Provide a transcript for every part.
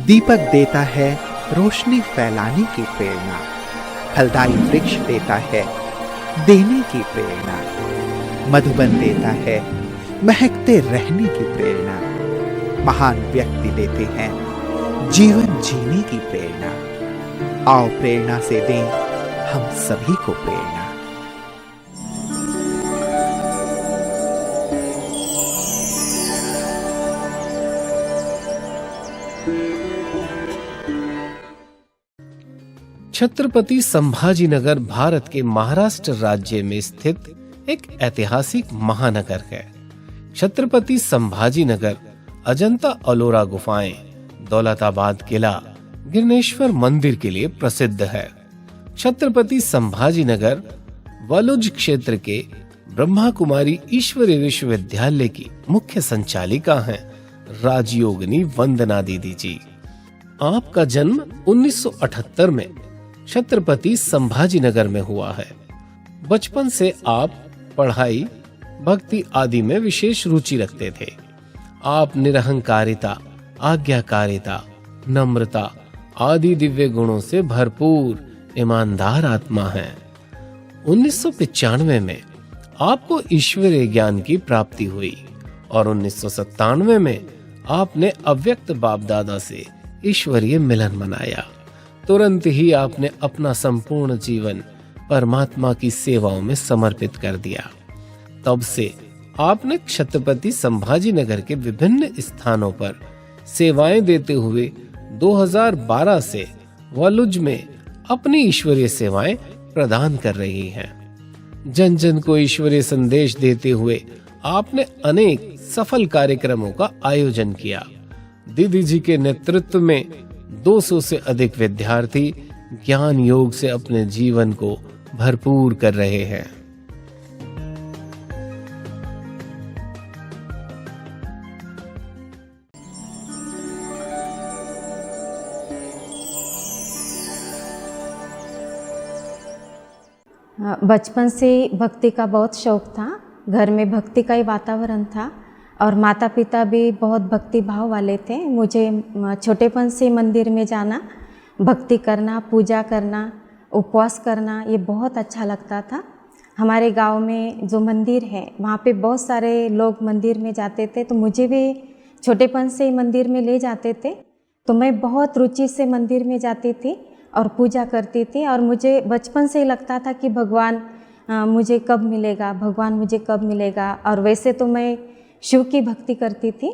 दीपक देता है रोशनी फैलाने की प्रेरणा, फलदायी वृक्ष देता है देने की प्रेरणा, मधुबन देता है महकते रहने की प्रेरणा, महान व्यक्ति देते हैं जीवन जीने की प्रेरणा। आओ प्रेरणा से दें हम सभी को प्रेरणा। छत्रपति संभाजीनगर भारत के महाराष्ट्र राज्य में स्थित एक ऐतिहासिक महानगर है। छत्रपति संभाजीनगर अजंता अलोरा गुफाएं, दौलताबाद किला, गिरनेश्वर मंदिर के लिए प्रसिद्ध है। छत्रपति संभाजीनगर वलुज क्षेत्र के ब्रह्मा कुमारी ईश्वरीय विश्वविद्यालय की मुख्य संचालिका हैं राजयोगिनी वंदना दीदी जी। आपका जन्म 1978 में छत्रपति संभाजीनगर में हुआ है। बचपन से आप पढ़ाई, भक्ति आदि में विशेष रुचि रखते थे। आप निरहंकारिता, आज्ञाकारिता, नम्रता आदि दिव्य गुणों से भरपूर ईमानदार आत्मा हैं। 1995 में आपको ईश्वरीय ज्ञान की प्राप्ति हुई और 1997 में आपने अव्यक्त बाप दादा से ईश्वरीय मिलन मनाया। तुरंत ही आपने अपना संपूर्ण जीवन परमात्मा की सेवाओं में समर्पित कर दिया। तब से आपने छत्रपति संभाजीनगर के विभिन्न स्थानों पर सेवाएं देते हुए 2012 से वलुज में अपनी ईश्वरीय सेवाएं प्रदान कर रही हैं। जन जन को ईश्वरीय संदेश देते हुए आपने अनेक सफल कार्यक्रमों का आयोजन किया। दीदी जी के नेतृत्व में 200 से अधिक विद्यार्थी ज्ञान योग से अपने जीवन को भरपूर कर रहे हैं। बचपन से भक्ति का बहुत शौक था। घर में भक्ति का ही वातावरण था और माता पिता भी बहुत भक्ति भाव वाले थे। मुझे छोटेपन से मंदिर में जाना, भक्ति करना, पूजा करना, उपवास करना ये बहुत अच्छा लगता था। हमारे गांव में जो मंदिर है वहाँ पे बहुत सारे लोग मंदिर में जाते थे, तो मुझे भी छोटेपन से ही मंदिर में ले जाते थे। तो मैं बहुत रुचि से मंदिर में जाती थी और पूजा करती थी और मुझे बचपन से ही लगता था कि भगवान मुझे कब मिलेगा, भगवान मुझे कब मिलेगा। और वैसे तो मैं शिव की भक्ति करती थी।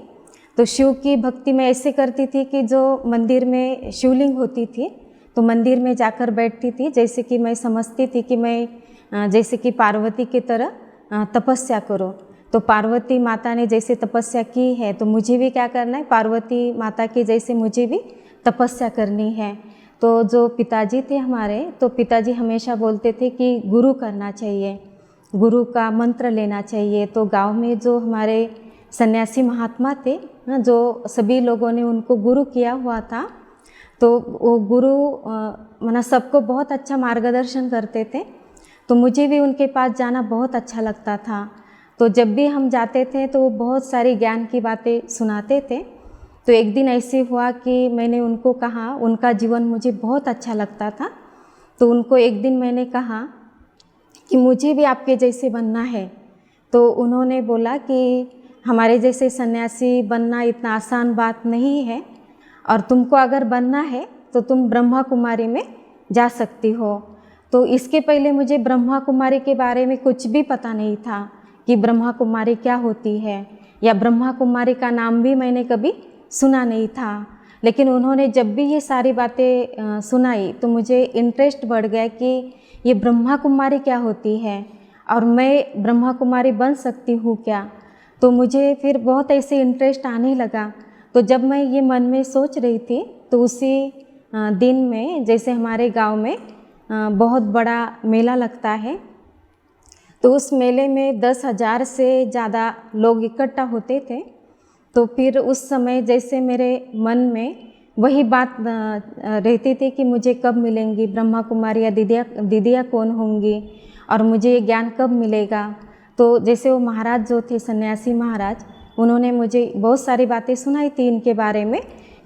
तो शिव की भक्ति मैं ऐसे करती थी कि जो मंदिर में शिवलिंग होती थी तो मंदिर में जाकर बैठती थी, जैसे कि मैं समझती थी कि मैं जैसे कि पार्वती की तरह तपस्या करो। तो पार्वती माता ने जैसे तपस्या की है तो मुझे भी क्या करना है, पार्वती माता की जैसे मुझे भी तपस्या करनी है। तो जो पिताजी थे हमारे, तो पिताजी हमेशा बोलते थे कि गुरु करना चाहिए, गुरु का मंत्र लेना चाहिए। तो गांव में जो हमारे सन्यासी महात्मा थे ना, जो सभी लोगों ने उनको गुरु किया हुआ था, तो वो गुरु माना सबको बहुत अच्छा मार्गदर्शन करते थे। तो मुझे भी उनके पास जाना बहुत अच्छा लगता था। तो जब भी हम जाते थे तो वो बहुत सारी ज्ञान की बातें सुनाते थे। तो एक दिन ऐसे हुआ कि मैंने उनको कहा, उनका जीवन मुझे बहुत अच्छा लगता था। तो उनको एक दिन मैंने कहा कि मुझे भी आपके जैसे बनना है। तो उन्होंने बोला कि हमारे जैसे सन्यासी बनना इतना आसान बात नहीं है और तुमको अगर बनना है तो तुम ब्रह्मा कुमारी में जा सकती हो। तो इसके पहले मुझे ब्रह्मा कुमारी के बारे में कुछ भी पता नहीं था कि ब्रह्मा कुमारी क्या होती है, या ब्रह्मा कुमारी का नाम भी मैंने कभी सुना नहीं था। लेकिन उन्होंने जब भी ये सारी बातें सुनाई तो मुझे इंटरेस्ट बढ़ गया कि ये ब्रह्मा कुमारी क्या होती है और मैं ब्रह्मा कुमारी बन सकती हूँ क्या। तो मुझे फिर बहुत ऐसे इंटरेस्ट आने लगा। तो जब मैं ये मन में सोच रही थी तो उसी दिन में जैसे हमारे गांव में बहुत बड़ा मेला लगता है, तो उस मेले में 10,000 से ज़्यादा लोग इकट्ठा होते थे। तो फिर उस समय जैसे मेरे मन में वही बात रहती थी कि मुझे कब मिलेंगी ब्रह्मा कुमारी या दीदियाँ कौन होंगी और मुझे ये ज्ञान कब मिलेगा। तो जैसे वो महाराज जो थे सन्यासी महाराज, उन्होंने मुझे बहुत सारी बातें सुनाई थी इनके बारे में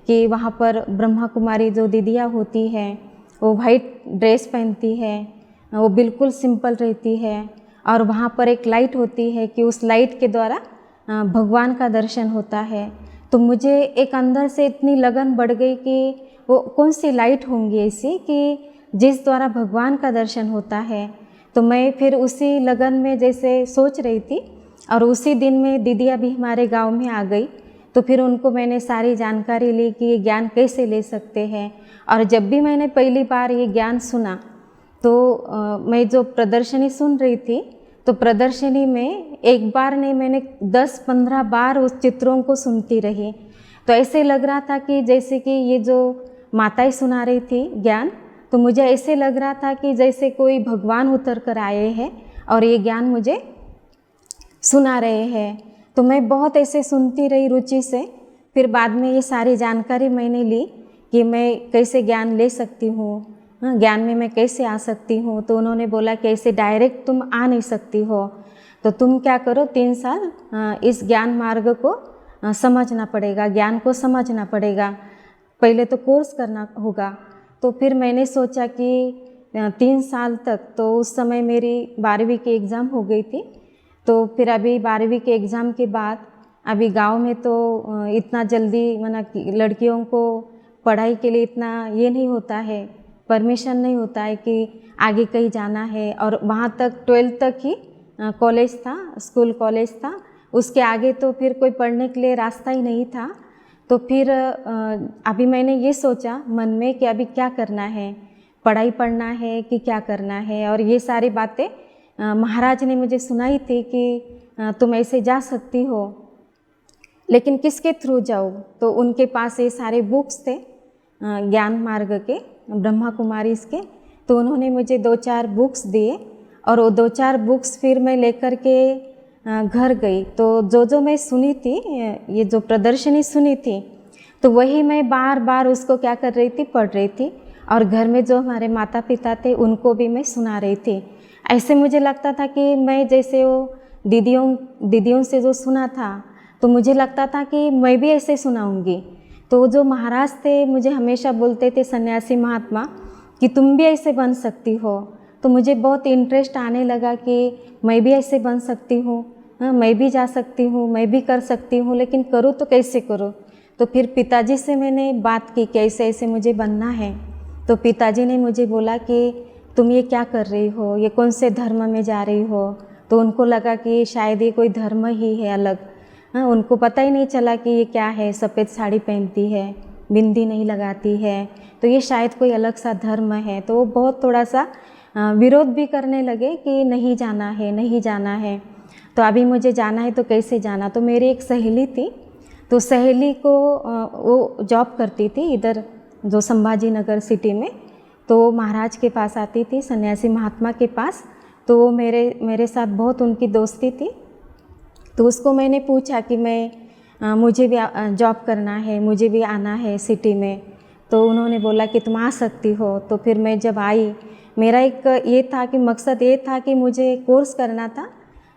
कि वहाँ पर ब्रह्मा कुमारी जो दीदियाँ होती हैं वो वाइट ड्रेस पहनती है, वो बिल्कुल सिंपल रहती है, और वहाँ पर एक लाइट होती है कि उस लाइट के द्वारा भगवान का दर्शन होता है। तो मुझे एक अंदर से इतनी लगन बढ़ गई कि वो कौन सी लाइट होंगी ऐसी कि जिस द्वारा भगवान का दर्शन होता है। तो मैं फिर उसी लगन में जैसे सोच रही थी, और उसी दिन में दीदियाँ भी हमारे गांव में आ गई। तो फिर उनको मैंने सारी जानकारी ली कि ये ज्ञान कैसे ले सकते हैं। और जब भी मैंने पहली बार ये ज्ञान सुना तो मैं जो प्रदर्शनी सुन रही थी, तो प्रदर्शनी में एक बार नहीं, मैंने 10-15 बार उस चित्रों को सुनती रही। तो ऐसे लग रहा था कि जैसे कि ये जो माताएं सुना रही थी ज्ञान, तो मुझे ऐसे लग रहा था कि जैसे कोई भगवान उतर कर आए हैं और ये ज्ञान मुझे सुना रहे हैं। तो मैं बहुत ऐसे सुनती रही रुचि से। फिर बाद में ये सारी जानकारी मैंने ली कि मैं कैसे ज्ञान ले सकती हूँ, ज्ञान में मैं कैसे आ सकती हूँ। तो उन्होंने बोला कि ऐसे डायरेक्ट तुम आ नहीं सकती हो, तो तुम क्या करो, 3 साल इस ज्ञान मार्ग को समझना पड़ेगा, ज्ञान को समझना पड़ेगा, पहले तो कोर्स करना होगा। तो फिर मैंने सोचा कि 3 साल तक, तो उस समय मेरी 12वीं की एग्ज़ाम हो गई थी। तो फिर अभी 12वीं के एग्ज़ाम के बाद अभी गांव में तो इतना जल्दी माना कि लड़कियों को पढ़ाई के लिए इतना ये नहीं होता है, परमिशन नहीं होता है कि आगे कहीं जाना है। और वहाँ तक 12th तक ही कॉलेज था, स्कूल कॉलेज था, उसके आगे तो फिर कोई पढ़ने के लिए रास्ता ही नहीं था। तो फिर अभी मैंने ये सोचा मन में कि अभी क्या करना है, पढ़ाई पढ़ना है कि क्या करना है। और ये सारी बातें महाराज ने मुझे सुनाई थी कि तुम ऐसे जा सकती हो, लेकिन किसके थ्रू जाओ। तो उनके पास ये सारे बुक्स थे ज्ञान मार्ग के, ब्रह्मा कुमारी इसके। तो उन्होंने मुझे 2-4 बुक्स दिए, और वो 2-4 बुक्स फिर मैं लेकर के घर गई। तो जो मैं सुनी थी, ये जो प्रदर्शनी सुनी थी, तो वही मैं बार बार उसको क्या कर रही थी, पढ़ रही थी। और घर में जो हमारे माता पिता थे उनको भी मैं सुना रही थी। ऐसे मुझे लगता था कि मैं जैसे वो दीदियों से जो सुना था, तो मुझे लगता था कि मैं भी ऐसे सुनाऊंगी। तो जो महाराज थे मुझे हमेशा बोलते थे, सन्यासी महात्मा, कि तुम भी ऐसे बन सकती हो। तो मुझे बहुत इंटरेस्ट आने लगा कि मैं भी ऐसे बन सकती हूँ, मैं भी जा सकती हूँ, मैं भी कर सकती हूँ, लेकिन करूँ तो कैसे करूँ। तो फिर पिताजी से मैंने बात की कि ऐसे ऐसे मुझे बनना है। तो पिताजी ने मुझे बोला कि तुम ये क्या कर रही हो, ये कौन से धर्म में जा रही हो। तो उनको लगा कि शायद ये कोई धर्म ही है अलग। उनको पता ही नहीं चला कि ये क्या है, सफ़ेद साड़ी पहनती है, बिंदी नहीं लगाती है, तो ये शायद कोई अलग सा धर्म है। तो वो बहुत थोड़ा सा विरोध भी करने लगे कि नहीं जाना है, नहीं जाना है। तो अभी मुझे जाना है तो कैसे जाना। तो मेरी एक सहेली थी, तो सहेली को वो जॉब करती थी इधर जो संभाजी नगर सिटी में। तो वो महाराज के पास आती थी, सन्यासी महात्मा के पास। तो वो मेरे साथ बहुत उनकी दोस्ती थी। तो उसको मैंने पूछा कि मुझे भी जॉब करना है, मुझे भी आना है सिटी में। तो उन्होंने बोला कि तुम आ सकती हो। तो फिर मैं जब आई, मेरा एक ये था कि मकसद ये था कि मुझे कोर्स करना था,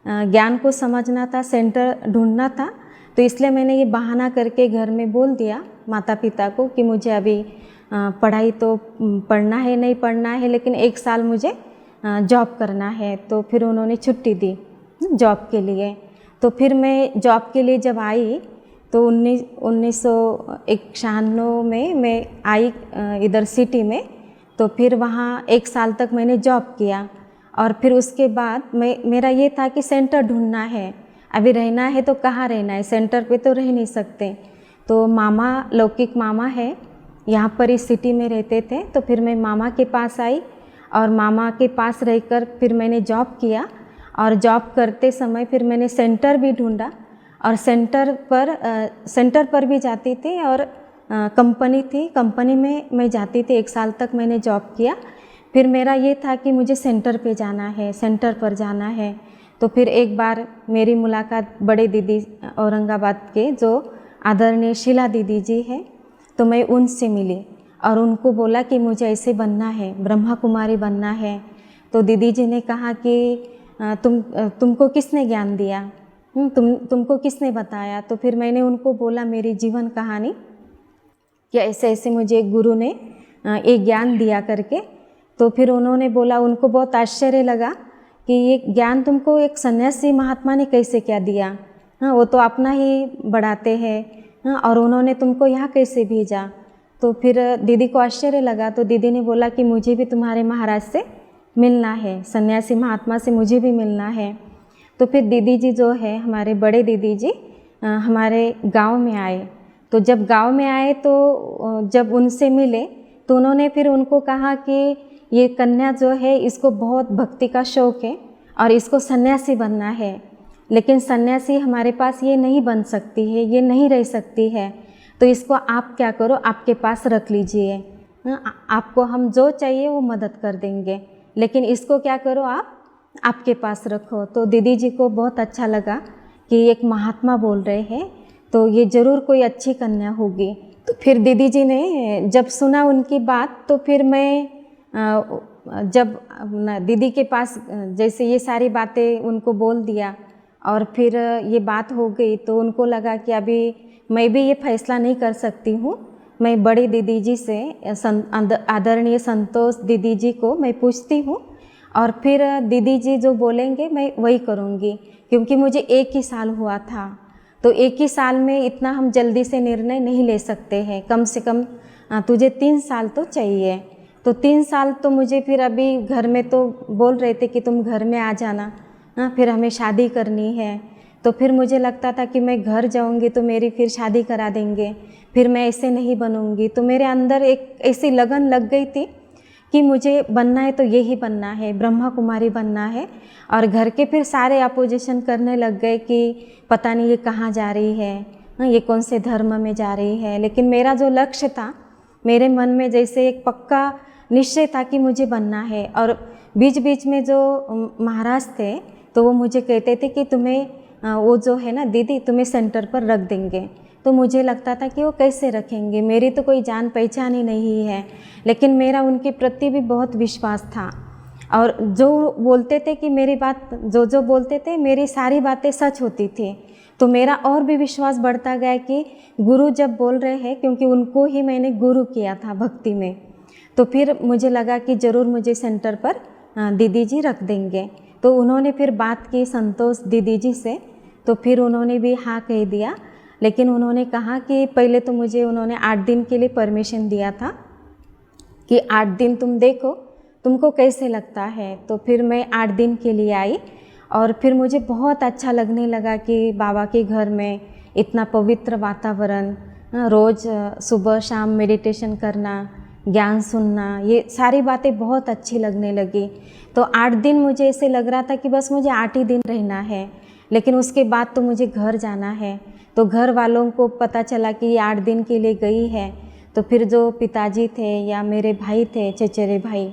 ज्ञान को समझना था, सेंटर ढूंढना था। तो इसलिए मैंने ये बहाना करके घर में बोल दिया माता पिता को कि मुझे अभी पढ़ाई तो पढ़ना है, नहीं पढ़ना है, लेकिन 1 साल मुझे जॉब करना है। तो फिर उन्होंने छुट्टी दी जॉब के लिए। तो फिर मैं जॉब के लिए जब आई तो 1991 में मैं आई इधर सिटी में। तो फिर वहाँ 1 साल तक मैंने जॉब किया। और फिर उसके बाद मेरा ये था कि सेंटर ढूंढना है, अभी रहना है तो कहाँ रहना है, सेंटर पे तो रह नहीं सकते। तो मामा, लौकिक मामा है, यहाँ पर इस सिटी में रहते थे। तो फिर मैं मामा के पास आई, और मामा के पास रहकर फिर मैंने जॉब किया। और जॉब करते समय फिर मैंने सेंटर भी ढूंढा, और सेंटर पर भी जाती थी, और कंपनी थी, कंपनी में मैं जाती थी। 1 साल तक मैंने जॉब किया। फिर मेरा ये था कि मुझे सेंटर पे जाना है, सेंटर पर जाना है। तो फिर एक बार मेरी मुलाकात बड़े दीदी औरंगाबाद के जो आदरणीय शीला दीदी जी हैं, तो मैं उनसे मिली और उनको बोला कि मुझे ऐसे बनना है, ब्रह्मा कुमारी बनना है। तो दीदी जी ने कहा कि तुमको किसने ज्ञान दिया, तुमको किसने बताया। तो फिर मैंने उनको बोला मेरी जीवन कहानी कि ऐसे ऐसे मुझे एक गुरु ने एक ज्ञान दिया करके। तो फिर उन्होंने बोला, उनको बहुत आश्चर्य लगा कि ये ज्ञान तुमको एक सन्यासी महात्मा ने कैसे क्या दिया, हाँ वो तो अपना ही बढ़ाते हैं, हाँ और उन्होंने तुमको यहाँ कैसे भेजा। तो फिर दीदी को आश्चर्य लगा, तो दीदी ने बोला कि मुझे भी तुम्हारे महाराज से मिलना है, सन्यासी महात्मा से मुझे भी मिलना है। तो फिर दीदी जी जो है, हमारे बड़े दीदी जी हमारे गांव में आए। तो जब गांव में आए तो जब उनसे मिले तो उन्होंने फिर उनको कहा कि ये कन्या जो है इसको बहुत भक्ति का शौक़ है और इसको सन्यासी बनना है, लेकिन सन्यासी हमारे पास ये नहीं बन सकती है, ये नहीं रह सकती है, तो इसको आप क्या करो, आपके पास रख लीजिए, आपको हम जो चाहिए वो मदद कर देंगे, लेकिन इसको क्या करो, आप आपके पास रखो। तो दीदी जी को बहुत अच्छा लगा कि एक महात्मा बोल रहे हैं, तो ये ज़रूर कोई अच्छी कन्या होगी। तो फिर दीदी जी ने जब सुना उनकी बात, तो फिर मैं जब दीदी के पास जैसे ये सारी बातें उनको बोल दिया और फिर ये बात हो गई, तो उनको लगा कि अभी मैं भी ये फैसला नहीं कर सकती हूँ, मैं बड़ी दीदी जी से आदरणीय संतोष दीदी जी को मैं पूछती हूँ और फिर दीदी जी जो बोलेंगे मैं वही करूँगी, क्योंकि मुझे 1 ही साल हुआ था। तो 1 ही साल में इतना हम जल्दी से निर्णय नहीं ले सकते हैं, कम से कम तुझे 3 साल तो चाहिए। तो 3 साल तो मुझे फिर अभी घर में तो बोल रहे थे कि तुम घर में आ जाना, फिर हमें शादी करनी है। तो फिर मुझे लगता था कि मैं घर जाऊंगी तो मेरी फिर शादी करा देंगे, फिर मैं ऐसे नहीं बनूंगी। तो मेरे अंदर एक ऐसी लगन लग गई थी कि मुझे बनना है तो यही बनना है, ब्रह्मा कुमारी बनना है। और घर के फिर सारे अपोजिशन करने लग गए कि पता नहीं ये कहाँ जा रही है, ये कौन से धर्म में जा रही है। लेकिन मेरा जो लक्ष्य था, मेरे मन में जैसे एक पक्का निश्चय था कि मुझे बनना है। और बीच बीच में जो महाराज थे तो वो मुझे कहते थे कि तुम्हें वो जो है ना दीदी, तुम्हें सेंटर पर रख देंगे। तो मुझे लगता था कि वो कैसे रखेंगे, मेरी तो कोई जान पहचान ही नहीं है, लेकिन मेरा उनके प्रति भी बहुत विश्वास था। और जो बोलते थे कि मेरी बात जो बोलते थे, मेरी सारी बातें सच होती थी। तो मेरा और भी विश्वास बढ़ता गया कि गुरु जब बोल रहे हैं, क्योंकि उनको ही मैंने गुरु किया था भक्ति में, तो फिर मुझे लगा कि ज़रूर मुझे सेंटर पर दीदी जी रख देंगे। तो उन्होंने फिर बात की संतोष दीदी जी से, तो फिर उन्होंने भी हाँ कह दिया। लेकिन उन्होंने कहा कि पहले तो मुझे उन्होंने 8 दिन के लिए परमिशन दिया था कि 8 दिन तुम देखो तुमको कैसे लगता है। तो फिर मैं 8 दिन के लिए आई और फिर मुझे बहुत अच्छा लगने लगा कि बाबा के घर में इतना पवित्र वातावरण, रोज़ सुबह शाम मेडिटेशन करना, ज्ञान सुनना, ये सारी बातें बहुत अच्छी लगने लगी। तो 8 दिन मुझे ऐसे लग रहा था कि बस मुझे 8 ही दिन रहना है, लेकिन उसके बाद तो मुझे घर जाना है। तो घर वालों को पता चला कि ये 8 दिन के लिए गई है। तो फिर जो पिताजी थे या मेरे भाई थे, चचेरे भाई,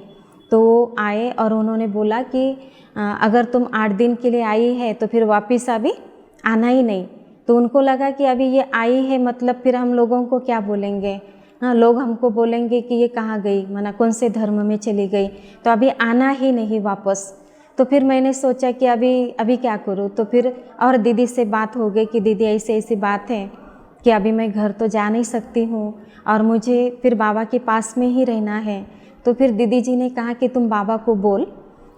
तो वो आए और उन्होंने बोला कि अगर तुम 8 दिन के लिए आई है तो फिर वापस अभी आना ही नहीं। तो उनको लगा कि अभी ये आई है मतलब फिर हम लोगों को क्या बोलेंगे, हाँ लोग हमको बोलेंगे कि ये कहाँ गई, माना कौन से धर्म में चली गई, तो अभी आना ही नहीं वापस। तो फिर मैंने सोचा कि अभी क्या करूँ। तो फिर और दीदी से बात हो गई कि दीदी ऐसी ऐसी बात है कि अभी मैं घर तो जा नहीं सकती हूँ और मुझे फिर बाबा के पास में ही रहना है। तो फिर दीदी जी ने कहा कि तुम बाबा को बोल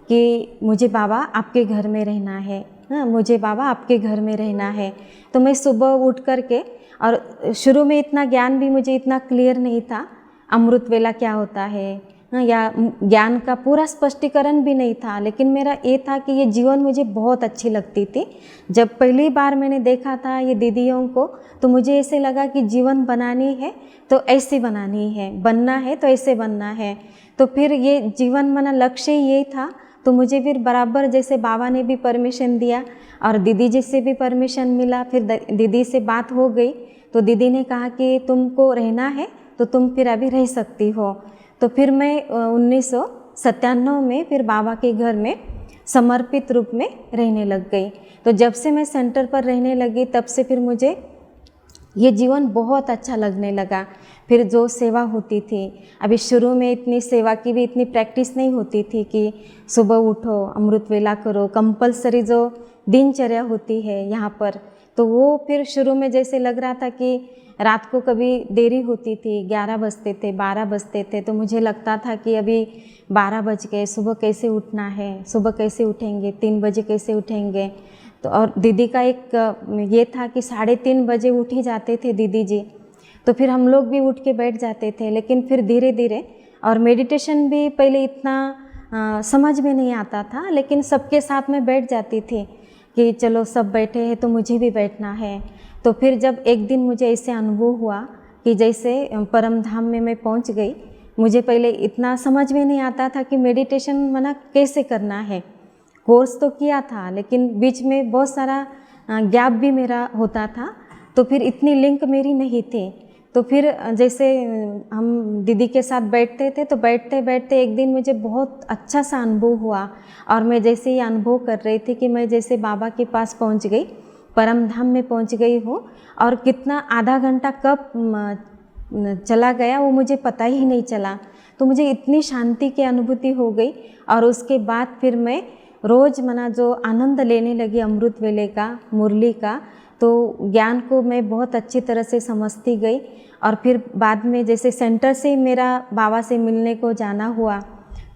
कि मुझे बाबा आपके घर में रहना है, हाँ मुझे बाबा आपके घर में रहना है। तो मैं सुबह उठ कर के, और शुरू में इतना ज्ञान भी मुझे इतना क्लियर नहीं था, अमृत वेला क्या होता है या ज्ञान का पूरा स्पष्टीकरण भी नहीं था, लेकिन मेरा ये था कि ये जीवन मुझे बहुत अच्छी लगती थी। जब पहली बार मैंने देखा था ये दीदियों को, तो मुझे ऐसे लगा कि जीवन बनानी है तो ऐसे बनानी है, बनना है तो ऐसे बनना है। तो फिर ये जीवन मना लक्ष्य ही यही था। तो मुझे फिर बराबर जैसे बाबा ने भी परमिशन दिया और दीदी जी से भी परमिशन मिला, फिर दीदी से बात हो गई। तो दीदी ने कहा कि तुमको रहना है तो तुम फिर अभी रह सकती हो। तो फिर मैं 1997 में फिर बाबा के घर में समर्पित रूप में रहने लग गई। तो जब से मैं सेंटर पर रहने लगी तब से फिर मुझे ये जीवन बहुत अच्छा लगने लगा। फिर जो सेवा होती थी, अभी शुरू में इतनी सेवा की भी इतनी प्रैक्टिस नहीं होती थी कि सुबह उठो अमृत वेला करो, कंपलसरी जो दिनचर्या होती है यहाँ पर, तो वो फिर शुरू में जैसे लग रहा था कि रात को कभी देरी होती थी, 11 बजते थे, 12 बजते थे, तो मुझे लगता था कि अभी 12 बज गए, सुबह कैसे उठना है, सुबह कैसे उठेंगे, 3 बजे कैसे उठेंगे। तो और दीदी का एक ये था कि 3:30 बजे उठ ही जाते थे दीदी जी, तो फिर हम लोग भी उठ के बैठ जाते थे। लेकिन फिर धीरे धीरे, और मेडिटेशन भी पहले इतना समझ में नहीं आता था, लेकिन सबके साथ में बैठ जाती थी कि चलो सब बैठे हैं तो मुझे भी बैठना है। तो फिर जब एक दिन मुझे ऐसे अनुभव हुआ कि जैसे परम धाम में मैं पहुंच गई। मुझे पहले इतना समझ में नहीं आता था कि मेडिटेशन मना कैसे करना है। कोर्स तो किया था, लेकिन बीच में बहुत सारा गैप भी मेरा होता था, तो फिर इतनी लिंक मेरी नहीं थी। तो फिर जैसे हम दीदी के साथ बैठते थे, तो बैठते बैठते एक दिन मुझे बहुत अच्छा सा अनुभव हुआ, और मैं जैसे ये अनुभव कर रही थी कि मैं जैसे बाबा के पास पहुंच गई, परम धाम में पहुंच गई हूँ, और कितना आधा घंटा कब चला गया वो मुझे पता ही नहीं चला। तो मुझे इतनी शांति की अनुभूति हो गई, और उसके बाद फिर मैं रोज़ मना जो आनंद लेने लगी अमृत वेले का, मुरली का, तो ज्ञान को मैं बहुत अच्छी तरह से समझती गई। और फिर बाद में जैसे सेंटर से मेरा बाबा से मिलने को जाना हुआ,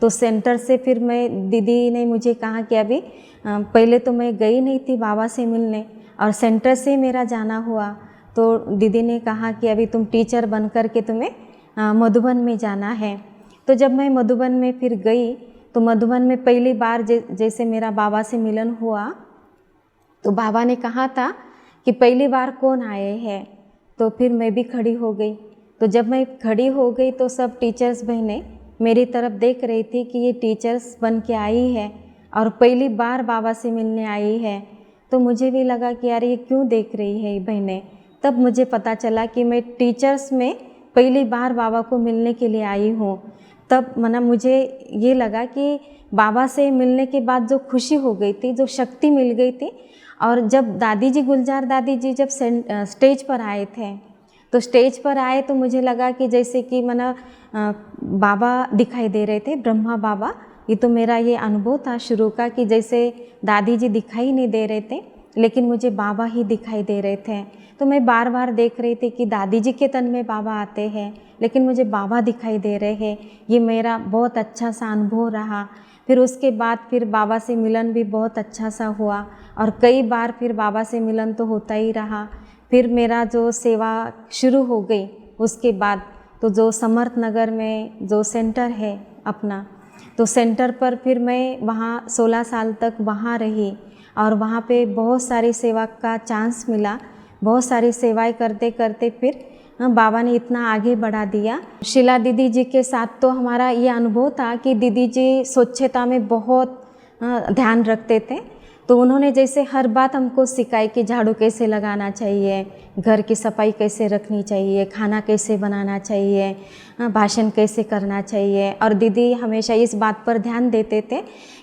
तो सेंटर से फिर मैं, दीदी ने मुझे कहा कि अभी पहले तो मैं गई नहीं थी बाबा से मिलने, और सेंटर से मेरा जाना हुआ, तो दीदी ने कहा कि अभी तुम टीचर बन कर के तुम्हें मधुबन में जाना है। तो जब मैं मधुबन में फिर गई, तो मधुबन में पहली बार जैसे मेरा बाबा से मिलन हुआ, तो बाबा ने कहा था कि पहली बार कौन आए हैं। तो फिर मैं भी खड़ी हो गई। तो जब मैं खड़ी हो गई तो सब टीचर्स बहनें मेरी तरफ देख रही थी कि ये टीचर्स बन के आई है और पहली बार बाबा से मिलने आई है। तो मुझे भी लगा कि यार ये क्यों देख रही है ये बहनें। तब मुझे पता चला कि मैं टीचर्स में पहली बार बाबा को मिलने के लिए आई हूँ। तब मना मुझे ये लगा कि बाबा से मिलने के बाद जो खुशी हो गई थी, जो शक्ति मिल गई थी, और जब दादी जी, गुलजार दादी जी जब स्टेज पर आए थे, तो स्टेज पर आए तो मुझे लगा कि जैसे कि मना बाबा दिखाई दे रहे थे, ब्रह्मा बाबा। ये तो मेरा ये अनुभव था शुरू का कि जैसे दादी जी दिखाई नहीं दे रहे थे, लेकिन मुझे बाबा ही दिखाई दे रहे थे। तो मैं बार बार देख रही थी कि दादी जी के तन में बाबा आते हैं, लेकिन मुझे बाबा दिखाई दे रहे हैं। ये मेरा बहुत अच्छा सा अनुभव रहा। फिर उसके बाद फिर बाबा से मिलन भी बहुत अच्छा सा हुआ, और कई बार फिर बाबा से मिलन तो होता ही रहा। फिर मेरा जो सेवा शुरू हो गई उसके बाद, तो जो समर्थ नगर में जो सेंटर है अपना, तो सेंटर पर फिर मैं वहाँ 16 साल तक वहाँ रही, और वहाँ पे बहुत सारी सेवा का चांस मिला। बहुत सारी सेवाएं करते करते फिर बाबा ने इतना आगे बढ़ा दिया। शीला दीदी जी के साथ तो हमारा ये अनुभव था कि दीदी जी स्वच्छता में बहुत ध्यान रखते थे। तो उन्होंने जैसे हर बात हमको सिखाई कि झाड़ू कैसे लगाना चाहिए, घर की सफाई कैसे रखनी चाहिए, खाना कैसे बनाना चाहिए, भाषण कैसे करना चाहिए। और दीदी हमेशा इस बात पर ध्यान देते थे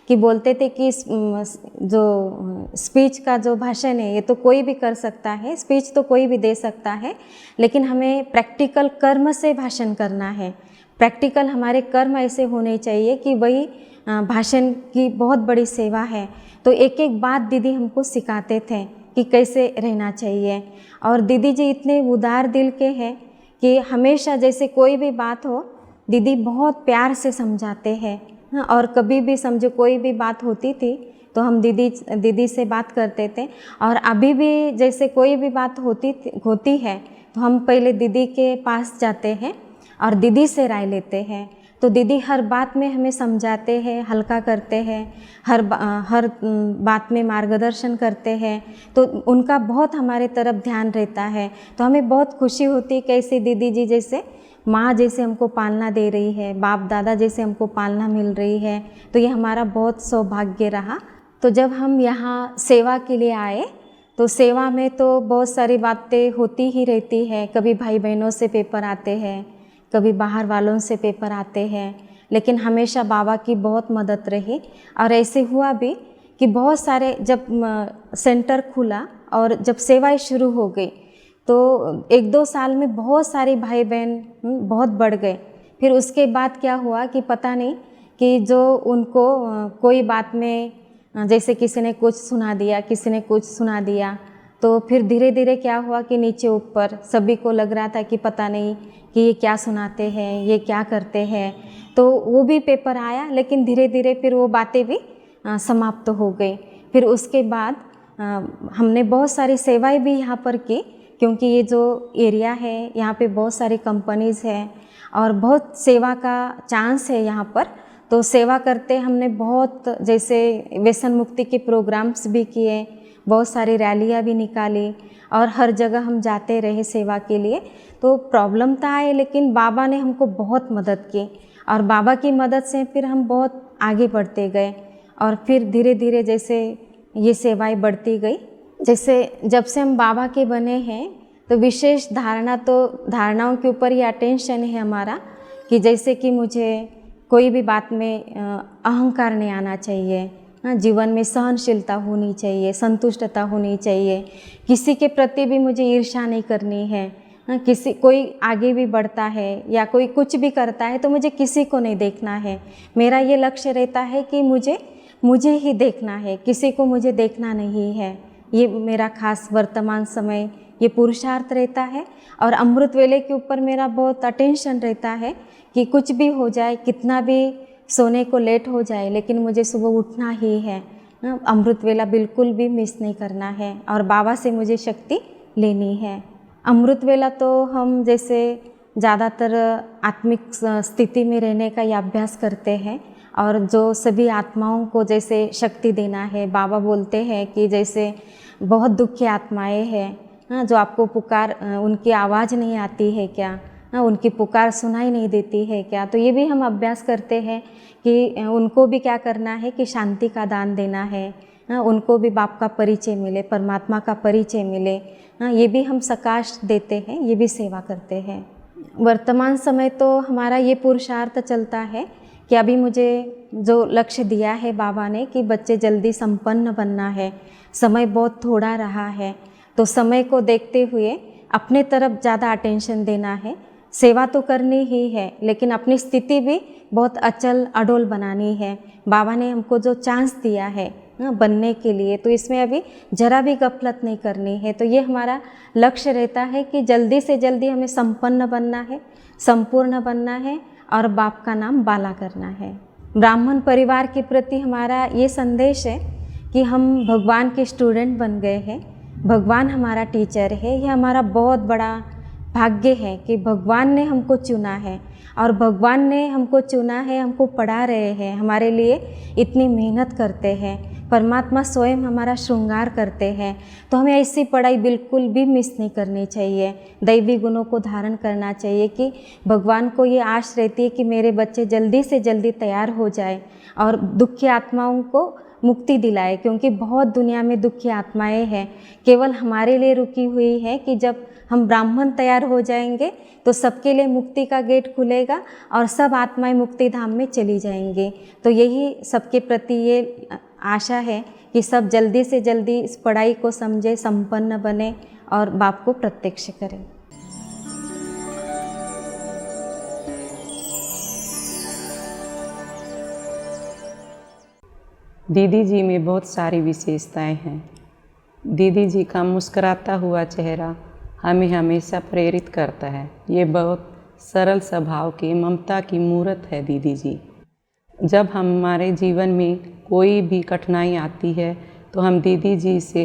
कि बोलते थे कि जो स्पीच का जो भाषण है ये तो कोई भी कर सकता है, स्पीच तो कोई भी दे सकता है, लेकिन हमें प्रैक्टिकल कर्म से भाषण करना है। प्रैक्टिकल हमारे कर्म ऐसे होने चाहिए कि वही भाषण की बहुत बड़ी सेवा है। तो एक एक बात दीदी हमको सिखाते थे कि कैसे रहना चाहिए। और दीदी जी इतने उदार दिल के हैं कि हमेशा जैसे कोई भी बात हो, दीदी बहुत प्यार से समझाते हैं। और कभी भी समझो कोई भी बात होती थी तो हम दीदी से बात करते थे। और अभी भी जैसे कोई भी बात होती है तो हम पहले दीदी के पास जाते हैं और दीदी से राय लेते हैं। तो दीदी हर बात में हमें समझाते हैं, हल्का करते हैं, हर बात में मार्गदर्शन करते हैं। तो उनका बहुत हमारे तरफ ध्यान रहता है। तो हमें बहुत खुशी होती है कैसे दीदी जी जैसे माँ जैसे हमको पालना दे रही है, बाप दादा जैसे हमको पालना मिल रही है। तो ये हमारा बहुत सौभाग्य रहा। तो जब हम यहाँ सेवा के लिए आए तो सेवा में तो बहुत सारी बातें होती ही रहती है। कभी भाई बहनों से पेपर आते हैं, कभी बाहर वालों से पेपर आते हैं, लेकिन हमेशा बाबा की बहुत मदद रही। और ऐसे हुआ भी कि बहुत सारे जब सेंटर खुला और जब सेवाएं शुरू हो गई तो 1-2 साल में बहुत सारे भाई बहन बहुत बढ़ गए। फिर उसके बाद क्या हुआ कि पता नहीं कि जो उनको कोई बात में जैसे किसी ने कुछ सुना दिया, किसी ने कुछ सुना दिया, तो फिर धीरे धीरे क्या हुआ कि नीचे ऊपर सभी को लग रहा था कि पता नहीं कि ये क्या सुनाते हैं, ये क्या करते हैं। तो वो भी पेपर आया, लेकिन धीरे धीरे फिर वो बातें भी समाप्त हो गई। फिर उसके बाद हमने बहुत सारी सेवाएं भी यहाँ पर की, क्योंकि ये जो एरिया है यहाँ पे बहुत सारी कंपनीज़ हैं और बहुत सेवा का चांस है यहाँ पर। तो सेवा करते हमने बहुत, जैसे व्यसन मुक्ति के प्रोग्राम्स भी किए, बहुत सारी रैलियाँ भी निकाली और हर जगह हम जाते रहे सेवा के लिए। तो प्रॉब्लम तो आए, लेकिन बाबा ने हमको बहुत मदद की और बाबा की मदद से फिर हम बहुत आगे बढ़ते गए और फिर धीरे धीरे जैसे ये सेवाएं बढ़ती गई। जैसे जब से हम बाबा के बने हैं तो विशेष धारणाओं के ऊपर ये अटेंशन है हमारा कि जैसे कि मुझे कोई भी बात में अहंकार नहीं आना चाहिए, जीवन में सहनशीलता होनी चाहिए, संतुष्टता होनी चाहिए, किसी के प्रति भी मुझे ईर्ष्या नहीं करनी है। कोई आगे भी बढ़ता है या कोई कुछ भी करता है तो मुझे किसी को नहीं देखना है। मेरा ये लक्ष्य रहता है कि मुझे ही देखना है, किसी को मुझे देखना नहीं है। ये मेरा खास वर्तमान समय ये पुरुषार्थ रहता है। और अमृत वेले के ऊपर मेरा बहुत अटेंशन रहता है कि कुछ भी हो जाए, कितना भी सोने को लेट हो जाए, लेकिन मुझे सुबह उठना ही है। अमृत वेला बिल्कुल भी मिस नहीं करना है और बाबा से मुझे शक्ति लेनी है। अमृत वेला तो हम जैसे ज़्यादातर आत्मिक स्थिति में रहने का ये अभ्यास करते हैं और जो सभी आत्माओं को जैसे शक्ति देना है। बाबा बोलते हैं कि जैसे बहुत दुखी आत्माएं हैं जो आपको उनकी आवाज़ नहीं आती है क्या, उनकी पुकार सुनाई नहीं देती है क्या। तो ये भी हम अभ्यास करते हैं कि उनको भी क्या करना है कि शांति का दान देना है, उनको भी बाप का परिचय मिले, परमात्मा का परिचय मिले। ये भी हम सकाश देते हैं, ये भी सेवा करते हैं। वर्तमान समय तो हमारा ये पुरुषार्थ चलता है कि अभी मुझे जो लक्ष्य दिया है बाबा ने कि बच्चे जल्दी संपन्न बनना है, समय बहुत थोड़ा रहा है, तो समय को देखते हुए अपने तरफ ज़्यादा अटेंशन देना है। सेवा तो करनी ही है, लेकिन अपनी स्थिति भी बहुत अचल अडोल बनानी है। बाबा ने हमको जो चांस दिया है बनने के लिए, तो इसमें अभी जरा भी गफलत नहीं करनी है। तो ये हमारा लक्ष्य रहता है कि जल्दी से जल्दी हमें संपन्न बनना है, संपूर्ण बनना है और बाप का नाम बाला करना है। ब्राह्मण परिवार के प्रति हमारा ये संदेश है कि हम भगवान के स्टूडेंट बन गए हैं, भगवान हमारा टीचर है। ये हमारा बहुत बड़ा भाग्य है कि भगवान ने हमको चुना है और भगवान ने हमको चुना है, हमको पढ़ा रहे हैं, हमारे लिए इतनी मेहनत करते हैं। परमात्मा स्वयं हमारा श्रृंगार करते हैं, तो हमें ऐसी पढ़ाई बिल्कुल भी मिस नहीं करनी चाहिए। दैवी गुणों को धारण करना चाहिए कि भगवान को ये आश रहती है कि मेरे बच्चे जल्दी से जल्दी तैयार हो जाए और दुखी आत्माओं को मुक्ति दिलाए, क्योंकि बहुत दुनिया में दुखी आत्माएं हैं। केवल हमारे लिए रुकी हुई है कि जब हम ब्राह्मण तैयार हो जाएंगे तो सबके लिए मुक्ति का गेट खुलेगा और सब आत्माएं मुक्ति धाम में चली जाएंगी। तो यही सबके प्रति ये आशा है कि सब जल्दी से जल्दी इस पढ़ाई को समझे, संपन्न बने और बाप को प्रत्यक्ष करें। दीदी जी में बहुत सारी विशेषताएं हैं। दीदी जी का मुस्कुराता हुआ चेहरा हमें हमेशा प्रेरित करता है। ये बहुत सरल स्वभाव की ममता की मूर्त है दीदी जी। जब हमारे जीवन में कोई भी कठिनाई आती है तो हम दीदी जी से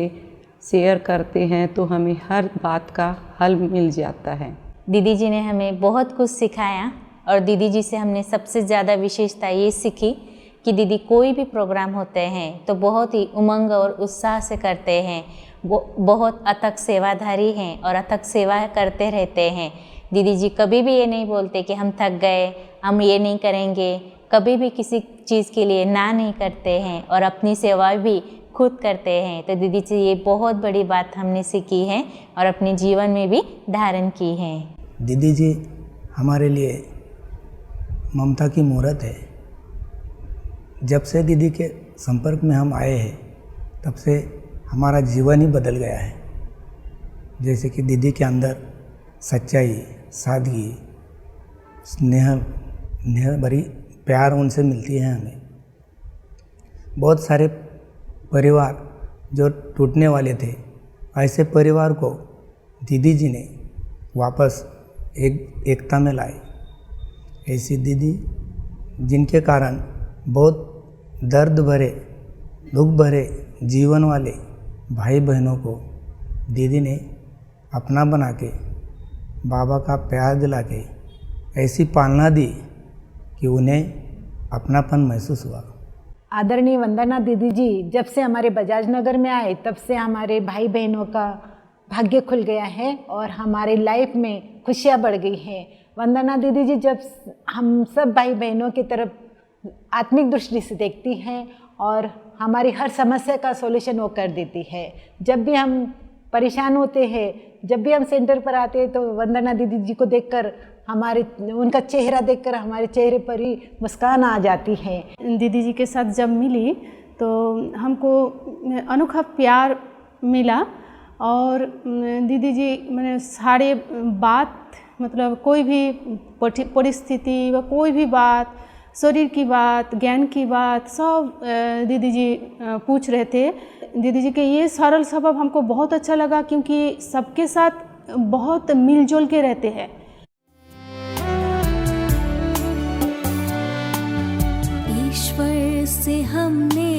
शेयर करते हैं तो हमें हर बात का हल मिल जाता है। दीदी जी ने हमें बहुत कुछ सिखाया और दीदी जी से हमने सबसे ज़्यादा विशेषता ये सीखी कि दीदी कोई भी प्रोग्राम होते हैं तो बहुत ही उमंग और उत्साह से करते हैं। वो बहुत अथक सेवाधारी हैं और अथक सेवा करते रहते हैं। दीदी जी कभी भी ये नहीं बोलते कि हम थक गए, हम ये नहीं करेंगे। कभी भी किसी चीज़ के लिए ना नहीं करते हैं और अपनी सेवा भी खुद करते हैं। तो दीदी जी ये बहुत बड़ी बात हमने सीखी है और अपने जीवन में भी धारण की है। दीदी जी हमारे लिए ममता की मूर्त है। जब से दीदी के संपर्क में हम आए हैं तब से हमारा जीवन ही बदल गया है। जैसे कि दीदी के अंदर सच्चाई, सादगी, स्नेह भरी प्यार उनसे मिलती है हमें। बहुत सारे परिवार जो टूटने वाले थे ऐसे परिवार को दीदी जी ने वापस एकता में लाए। ऐसी दीदी जिनके कारण बहुत दर्द भरे दुख भरे जीवन वाले भाई बहनों को दीदी ने अपना बना के बाबा का प्यार दिला के ऐसी पालना दी कि उन्हें अपनापन महसूस हुआ। आदरणीय वंदना दीदी जी जब से हमारे बजाज नगर में आए तब से हमारे भाई बहनों का भाग्य खुल गया है और हमारे लाइफ में खुशियाँ बढ़ गई हैं। वंदना दीदी जी जब हम सब भाई बहनों की तरफ आत्मिक दृष्टि से देखती हैं और हमारी हर समस्या का सॉल्यूशन वो कर देती है। जब भी हम परेशान होते हैं, जब भी हम सेंटर पर आते हैं तो वंदना दीदी जी को देखकर उनका चेहरा देखकर हमारे चेहरे पर ही मुस्कान आ जाती है। दीदी जी के साथ जब मिली तो हमको अनोखा प्यार मिला और दीदी जी मैंने सारे बात मतलब कोई भी परिस्थिति व कोई भी बात, शरीर की बात, ज्ञान की बात सब दीदी जी पूछ रहे थे। दीदी जी के ये सरल स्वभाव हमको बहुत अच्छा लगा क्योंकि सबके साथ बहुत मिलजुल के रहते हैं। ईश्वर से हमने